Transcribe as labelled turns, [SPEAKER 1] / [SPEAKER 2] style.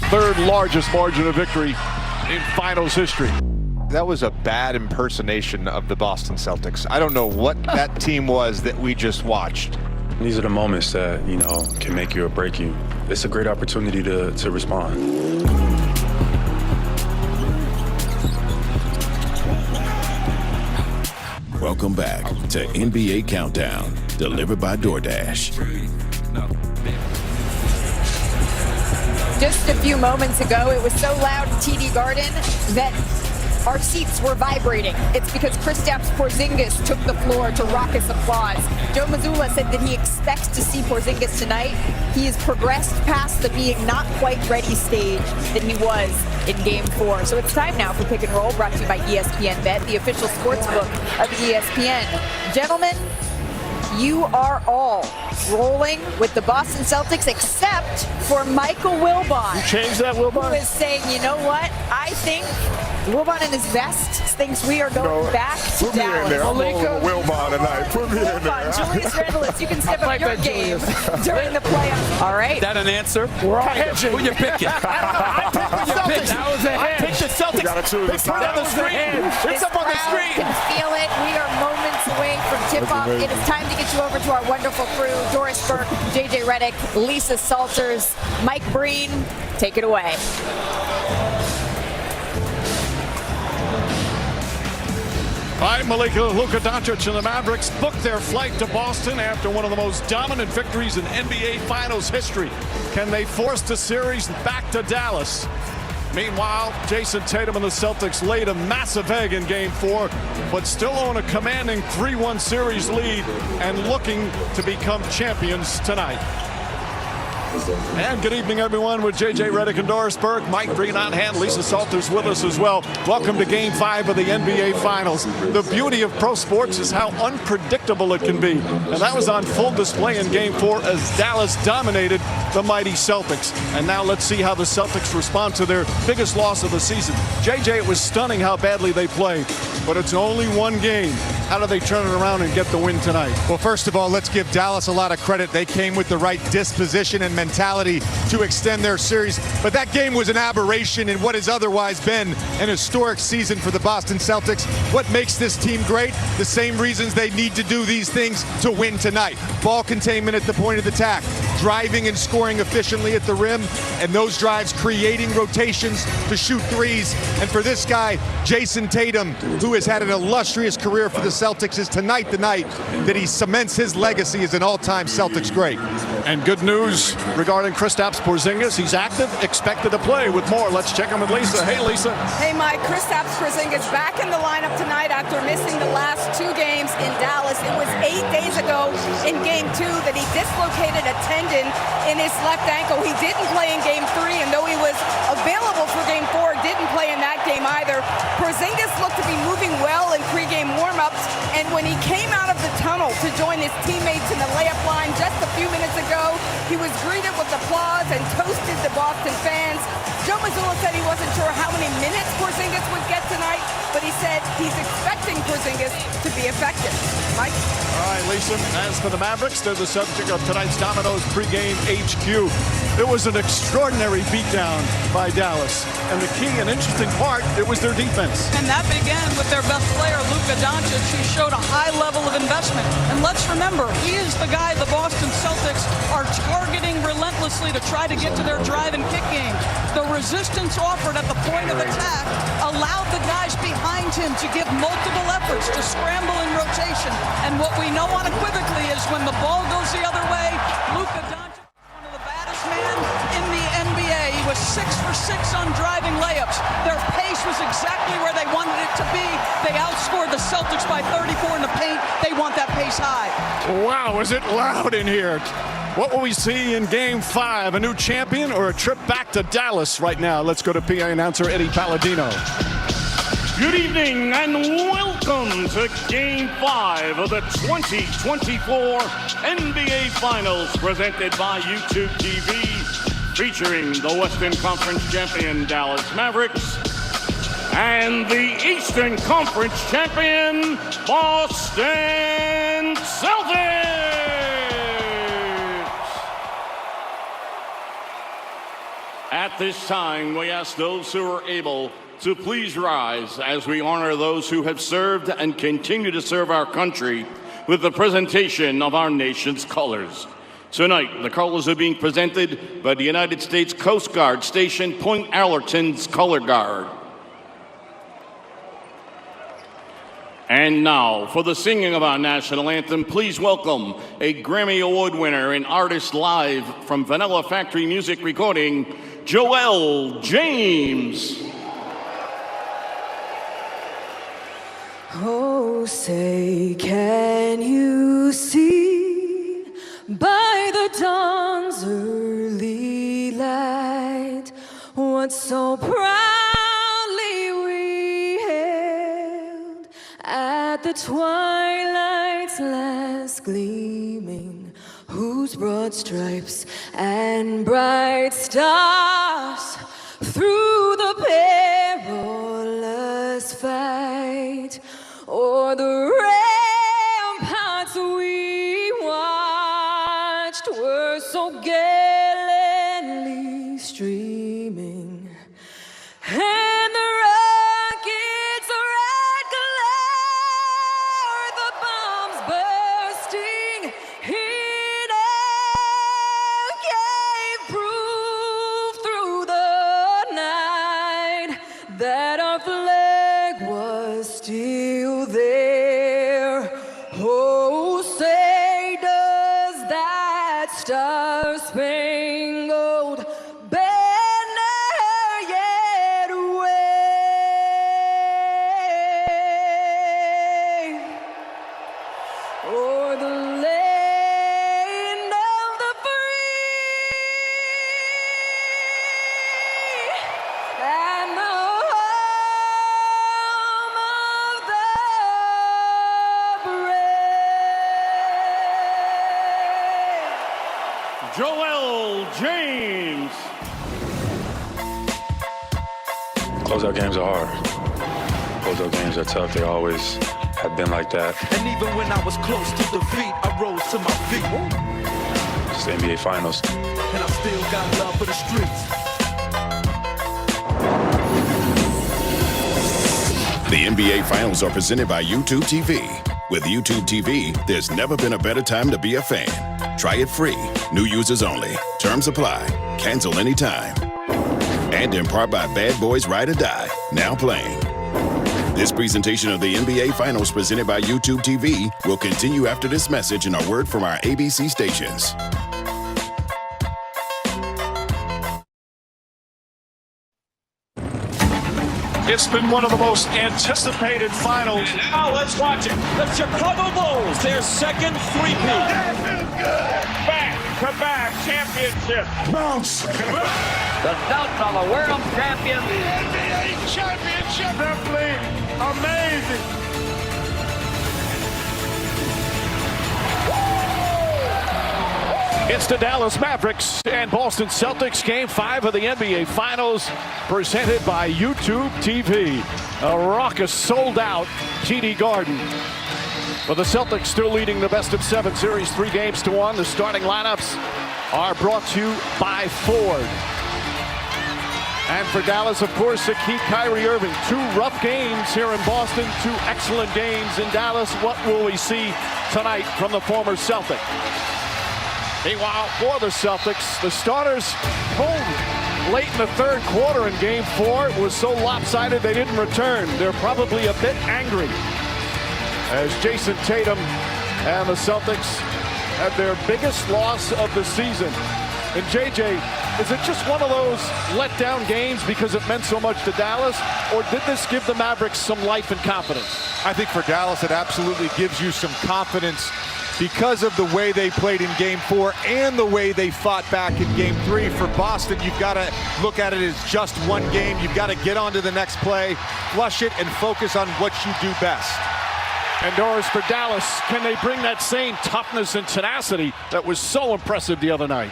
[SPEAKER 1] third largest margin of victory in finals history.
[SPEAKER 2] That was a bad impersonation of the Boston Celtics. I don't know what that team was that we just watched.
[SPEAKER 3] These are the moments that, can make you or break you. It's a great opportunity to respond.
[SPEAKER 4] Welcome back to NBA Countdown, delivered by DoorDash.
[SPEAKER 5] Just a few moments ago, it was so loud in TD Garden that our seats were vibrating. It's because Kristaps Porzingis took the floor to raucous applause. Joe Mazzulla said that he expects to see Porzingis tonight. He has progressed past the being not quite ready stage that he was in Game 4. So it's time now for Pick and Roll, brought to you by ESPN Bet, the official sports book of ESPN. Gentlemen, you are all rolling with the Boston Celtics, except for Michael Wilbon.
[SPEAKER 1] You changed that, Wilbon?
[SPEAKER 5] Who is saying, you know what? I think Wilbon in his vest thinks we are going back to
[SPEAKER 1] put me
[SPEAKER 5] Dallas.
[SPEAKER 1] in there. I'm rolling with Wilbon tonight. Put me in there.
[SPEAKER 5] Julius Randle, you can step up your game during the playoffs. All right.
[SPEAKER 6] Is that an answer?
[SPEAKER 1] We're all hedging.
[SPEAKER 6] Who you picking?
[SPEAKER 1] I picked the Celtics.
[SPEAKER 6] That was a hedge.
[SPEAKER 1] I picked the Celtics.
[SPEAKER 6] You gotta choose
[SPEAKER 1] It's on the screen. It's up on the screen.
[SPEAKER 5] Can feel it. We are moments away from tip-off. It is time to get you over to our wonderful crew: Doris Burke, JJ Redick, Lisa Salters, Mike Breen. Take it away.
[SPEAKER 1] All right, Malika, Luka Doncic and the Mavericks booked their flight to Boston after one of the most dominant victories in NBA Finals history. Can they force the series back to Dallas? Meanwhile, Jason Tatum and the Celtics laid a massive egg in Game 4, but still own a commanding 3-1 series lead and looking to become champions tonight. And good evening, everyone, with JJ Redick and Doris Burke. Mike Breen on hand, Lisa Salters with us as well. Welcome to Game 5 of the NBA Finals. The beauty of pro sports is how unpredictable it can be. And that was on full display in Game 4 as Dallas dominated the mighty Celtics. And now let's see how the Celtics respond to their biggest loss of the season. JJ, it was stunning how badly they played, but it's only one game. How do they turn it around and get the win tonight?
[SPEAKER 7] Well, first of all, let's give Dallas a lot of credit. They came with the right disposition and mentality to extend their series. But that game was an aberration in what has otherwise been an historic season for the Boston Celtics. What makes this team great? The same reasons they need to do these things to win tonight. Ball containment at the point of attack, driving and scoring efficiently at the rim, and those drives creating rotations to shoot threes. And for this guy, Jason Tatum, who has had an illustrious career for the Celtics, is tonight the night that he cements his legacy as an all-time Celtics great.
[SPEAKER 1] And good news regarding Kristaps Porzingis. He's active, expected to play. With more, let's check in with Lisa. Hey, Lisa.
[SPEAKER 8] Hey, Mike. Kristaps Porzingis back in the lineup tonight after missing the last 2 games in Dallas. It was 8 days ago in Game 2 that he dislocated a tendon in his left ankle. He didn't play in Game 3, and though he was available for Game 4, didn't play in that game either. Porzingis looked to be moving well in pregame warmups, and when he came out of the tunnel to join his teammates in the layup line just a few minutes ago, he was greeted with applause and toasted the Boston fans. Joe Mazzulla said he wasn't sure how many minutes Porzingis would get tonight, but he said he's expecting Porzingis to be effective. Mike?
[SPEAKER 1] All right, Lisa. As for the Mavericks, they're the subject of tonight's Domino's pregame HQ. It was an extraordinary beatdown by Dallas. And the key and interesting part, it was their defense.
[SPEAKER 9] And that began with their best player, Luka Doncic, who showed a high level of investment. And let's remember, he is the guy the Boston Celtics are targeting relentlessly to try to get to their drive and kick game. The resistance offered at the point of attack allowed the guys behind him to give multiple efforts to scramble in rotation. And what we know unequivocally is when the ball goes the other way, Luka Doncic, one of the baddest men in the NBA. He was 6 for 6 on driving layups. Their pace was exactly where they wanted it to be. They outscored the Celtics by 34 in the paint. They want that pace high.
[SPEAKER 1] Wow, is it loud in here? What will we see in Game 5? A new champion or a trip back to Dallas right now? Let's go to PA announcer Eddie Palladino.
[SPEAKER 10] Good evening and welcome to Game 5 of the 2024 NBA Finals, presented by YouTube TV, featuring the Western Conference champion Dallas Mavericks and the Eastern Conference champion Boston Celtics. At this time, we ask those who are able to please rise as we honor those who have served and continue to serve our country with the presentation of our nation's colors. Tonight, the colors are being presented by the United States Coast Guard Station Point Allerton's Color Guard. And now, for the singing of our national anthem, please welcome a Grammy Award winner and artist live from Vanilla Factory Music Recording, Joel James.
[SPEAKER 6] Oh, say, can you see by the dawn's early light what so proudly we hailed at the twilight's last gleaming, whose broad stripes and bright stars through the perilous fight o'er the ramparts we watched were so gallantly streaming, and the rocket's red glare, the bombs bursting in air gave proof through the night that our flag was still there. Oh, say does that star-spangled banner yet wave o'er the land of the free and the home of the brave.
[SPEAKER 10] Joel James.
[SPEAKER 3] Closeout games are hard. Closeout games are tough. They always have been like that.
[SPEAKER 11] And even when I was close to defeat, I rose to my feet.
[SPEAKER 3] It's the NBA Finals.
[SPEAKER 11] And I still got love for the streets.
[SPEAKER 4] The NBA Finals are presented by YouTube TV. With YouTube TV, there's never been a better time to be a fan. Try it free. New users only. Terms apply. Cancel anytime. And in part by Bad Boys Ride or Die. Now playing. This presentation of the NBA Finals presented by YouTube TV will continue after this message and a word from our ABC stations.
[SPEAKER 1] It's been one of the most anticipated finals.
[SPEAKER 12] And now let's watch it. The Chicago Bulls, their second three-peat.
[SPEAKER 10] Back-to-back championship.
[SPEAKER 1] Bounce.
[SPEAKER 12] The South are the world champions.
[SPEAKER 10] The NBA championship. Simply amazing.
[SPEAKER 1] It's the Dallas Mavericks and Boston Celtics, Game 5 of the NBA Finals, presented by YouTube TV. A raucous, sold-out TD Garden. But the Celtics still leading the best-of-7 series 3-1. The starting lineups are brought to you by Ford. And for Dallas, of course, the key Kyrie Irving. 2 rough games here in Boston, 2 excellent games in Dallas. What will we see tonight from the former Celtic? Meanwhile, for the Celtics, the starters pulled late in the third quarter in Game 4. It was so lopsided they didn't return. They're probably a bit angry as Jason Tatum and the Celtics had their biggest loss of the season. And JJ, is it just one of those letdown games because it meant so much to Dallas, or did this give the Mavericks some life and confidence?
[SPEAKER 7] I think for Dallas, it absolutely gives you some confidence because of the way they played in Game 4 and the way they fought back in Game 3. For Boston, you've got to look at it as just one game. You've got to get on to the next play, flush it, and focus on what you do best.
[SPEAKER 1] And Doris, for Dallas, can they bring that same toughness and tenacity that was so impressive the other night?